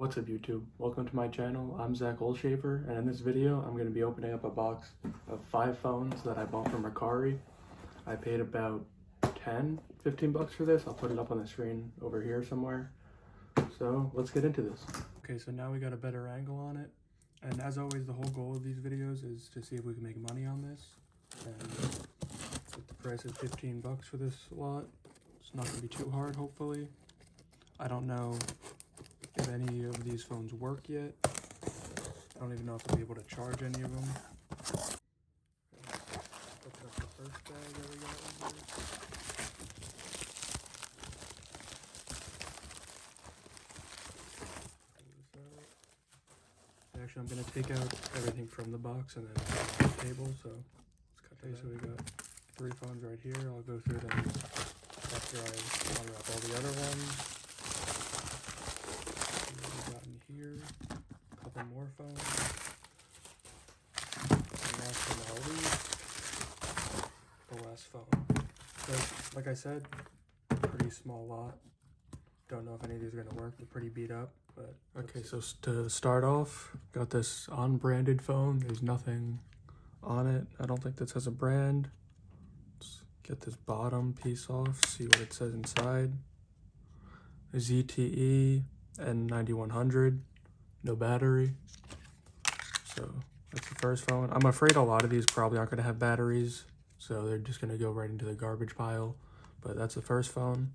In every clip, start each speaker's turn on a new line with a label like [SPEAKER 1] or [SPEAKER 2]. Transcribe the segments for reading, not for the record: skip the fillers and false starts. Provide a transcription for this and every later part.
[SPEAKER 1] What's up YouTube? Welcome to my channel. I'm Zach Olshafer, and in this video I'm going to be opening up a box of 5 phones that I bought from Mercari. I paid about 15 bucks for this. I'll put it up on the screen over here somewhere. So let's get into this. Okay, so now we got a better angle on it. And as always, the whole goal of these videos is to see if we can make money on this. And with the price of 15 bucks for this lot, it's not going to be too hard, hopefully. I don't know if any of these phones work yet. I don't even know if I'll be able to charge any of them. Open up the first bag that we got in here. Actually, I'm going to take out everything from the box and then put it on the table, so let's cut this. So we got 3 phones right here. I'll go through them after I unwrap all the other ones. Here, a couple more phones, and last but not least, the last phone. So, like I said, pretty small lot. Don't know if any of these are going to work. They're pretty beat up, but okay. So to start off, got this unbranded phone. There's nothing on it. I don't think this has a brand. Let's get this bottom piece off, see what it says inside. ZTE N9100, no battery. So that's the first phone. I'm afraid a lot of these probably aren't going to have batteries, so they're just going to go right into the garbage pile. But that's the first phone.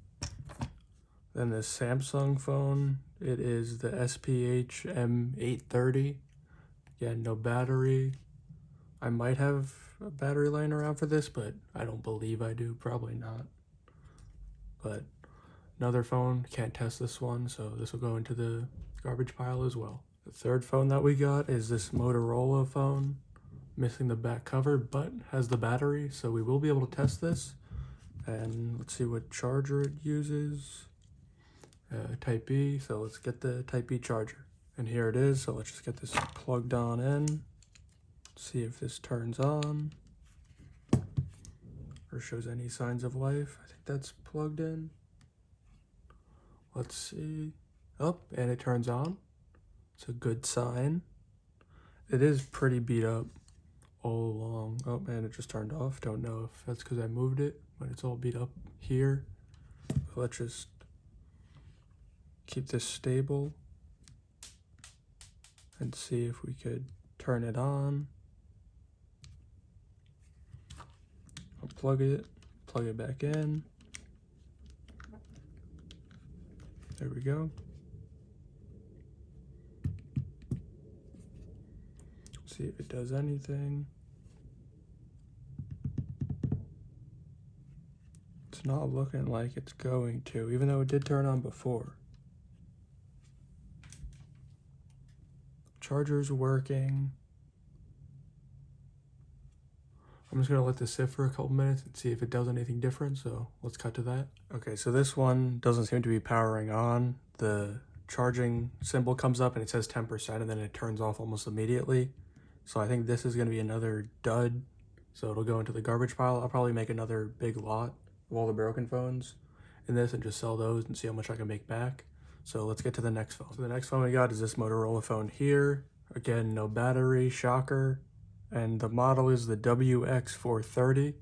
[SPEAKER 1] Then this Samsung phone, it is the SPH M830. Again, no battery. I might have a battery laying around for this, but I don't believe I do. Probably not. But another phone, can't test this one, so this will go into the garbage pile as well. The third phone that we got is this Motorola phone, missing the back cover, but has the battery, so we will be able to test this. And let's see what charger it uses. Type B, so let's get the Type B charger. And here it is, so let's just get this plugged on in. See if this turns on or shows any signs of life. I think that's plugged in. Let's see. Oh, and it turns on. It's a good sign. It is pretty beat up all along. Oh, and it just turned off. Don't know if that's because I moved it, but it's all beat up here. So let's just keep this stable and see if we could turn it on. Unplug it, plug it back in. There we go. See if it does anything. It's not looking like it's going to, even though it did turn on before. Charger's working. I'm just going to let this sit for a couple minutes and see if it does anything different, so let's cut to that. Okay, so this one doesn't seem to be powering on. The charging symbol comes up and it says 10%, and then it turns off almost immediately. So I think this is going to be another dud, so it'll go into the garbage pile. I'll probably make another big lot of all the broken phones in this and just sell those and see how much I can make back. So let's get to the next phone. So the next phone we got is this Motorola phone here. Again, no battery, shocker. And the model is the WX430.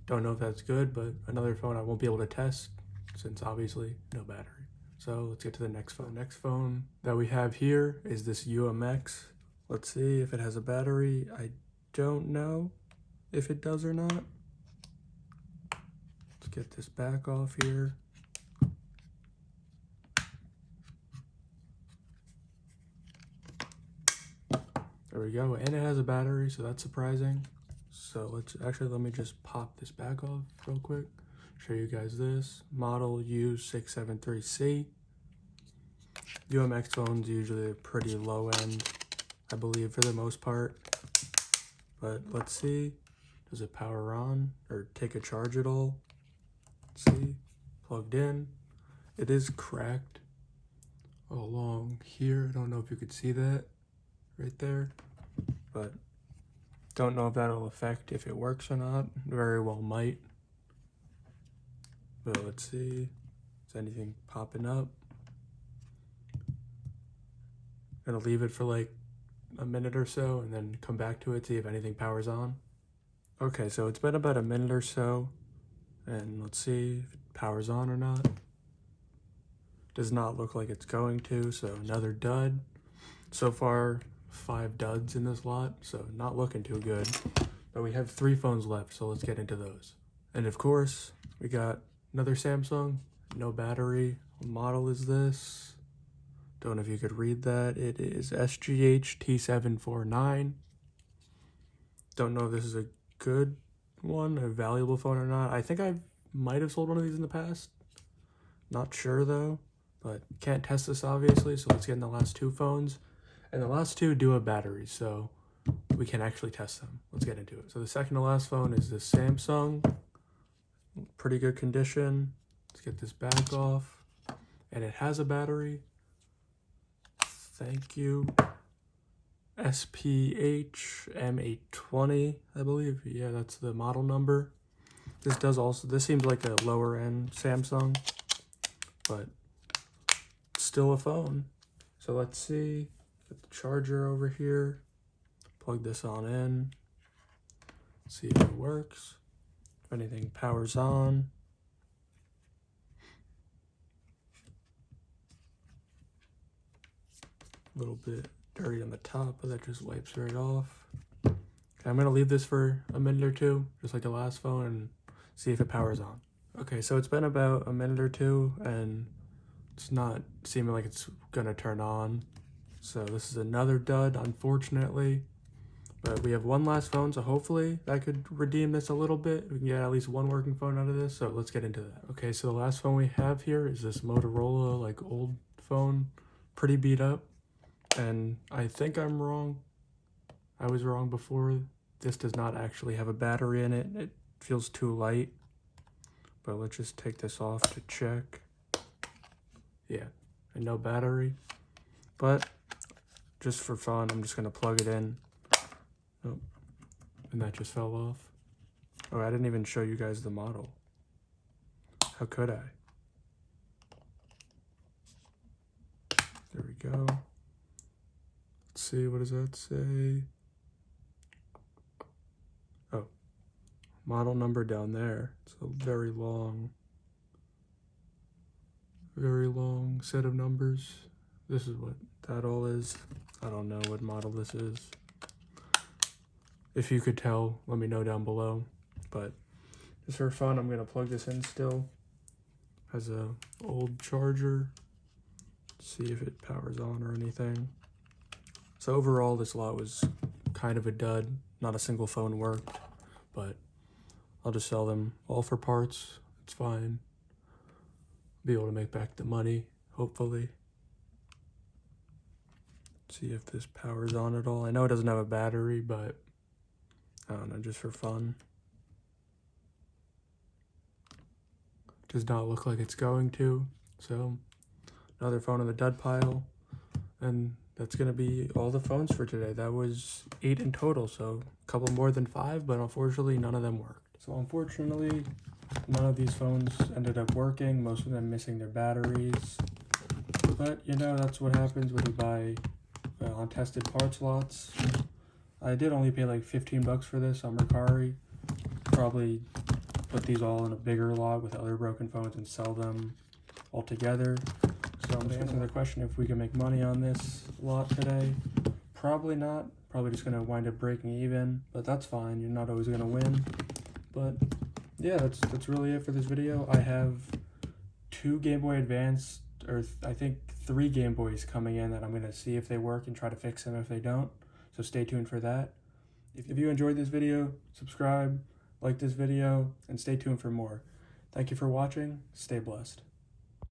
[SPEAKER 1] Don't know if that's good, but another phone I won't be able to test since obviously no battery. So let's get to the next phone. The next phone that we have here is this UMX. Let's see if it has a battery. I don't know if it does or not. Let's get this back off here. There we go, and it has a battery, so that's surprising. So let me just pop this back off real quick. Show you guys this. Model U673C. UMX phones usually are pretty low end, I believe, for the most part. But let's see, does it power on or take a charge at all? Let's see, plugged in. It is cracked along here. I don't know if you could see that right there, but don't know if that'll affect if it works or not. Very well might. But let's see, is anything popping up? Gonna leave it for like a minute or so and then come back to it, see if anything powers on. Okay, so it's been about a minute or so, and let's see if it powers on or not. Does not look like it's going to, so another dud. So far, 5 duds in this lot, so not looking too good. But we have 3 phones left, so let's get into those. And of course, we got another Samsung, no battery. What model is this? Don't know if you could read that. It is SGH T749. Don't know if this is a good one, a valuable phone or not. I think I might have sold one of these in the past. Not sure though, but can't test this obviously, so let's get in the last 2 phones. And the last 2 do have batteries, so we can actually test them. Let's get into it. So the second to last phone is this Samsung. Pretty good condition. Let's get this back off. And it has a battery. Thank you. SPH M820, I believe. Yeah, that's the model number. This seems like a lower end Samsung, but still a phone. So let's see. Get the charger over here. Plug this on in. See if it works. If anything powers on. A little bit dirty on the top, but that just wipes right off. Okay, I'm gonna leave this for a minute or 2, just like the last phone, and see if it powers on. Okay, so it's been about a minute or 2, and it's not seeming like it's gonna turn on. So this is another dud, unfortunately. But we have one last phone, so hopefully that could redeem this a little bit. We can get at least one working phone out of this, so let's get into that. Okay, so the last phone we have here is this Motorola, like, old phone, pretty beat up. And I think I'm wrong. I was wrong before. This does not actually have a battery in it. It feels too light. But let's just take this off to check. Yeah, and no battery. But just for fun, I'm just gonna plug it in. Oh, and that just fell off. Oh, I didn't even show you guys the model. How could I? There we go. Let's see, what does that say? Oh, model number down there. It's a very long set of numbers. This is what that all is. I don't know what model this is. If you could tell, let me know down below. But just for fun, I'm gonna plug this in still. Has a old charger. See if it powers on or anything. So overall, this lot was kind of a dud. Not a single phone worked, but I'll just sell them all for parts. It's fine. Be able to make back the money, hopefully. See if this powers on at all. I know it doesn't have a battery, but I don't know, just for fun. Does not look like it's going to. So another phone in the dud pile. And that's going to be all the phones for today. That was 8 in total, so a couple more than 5, but unfortunately none of them worked. So unfortunately, none of these phones ended up working, most of them missing their batteries. But, you know, that's what happens when you buy untested parts lots. I did only pay like 15 bucks for this on Mercari. Probably put these all in a bigger lot with other broken phones and sell them all together. So I'm just answering the question if we can make money on this lot today. Probably not. Probably just going to wind up breaking even, but that's fine. You're not always going to win. But yeah, that's really it for this video. I have 2 Game Boy Advance, or I think 3 Game Boys coming in that I'm going to see if they work and try to fix them if they don't. So stay tuned for that. If you enjoyed this video, subscribe, like this video, and stay tuned for more. Thank you for watching. Stay blessed.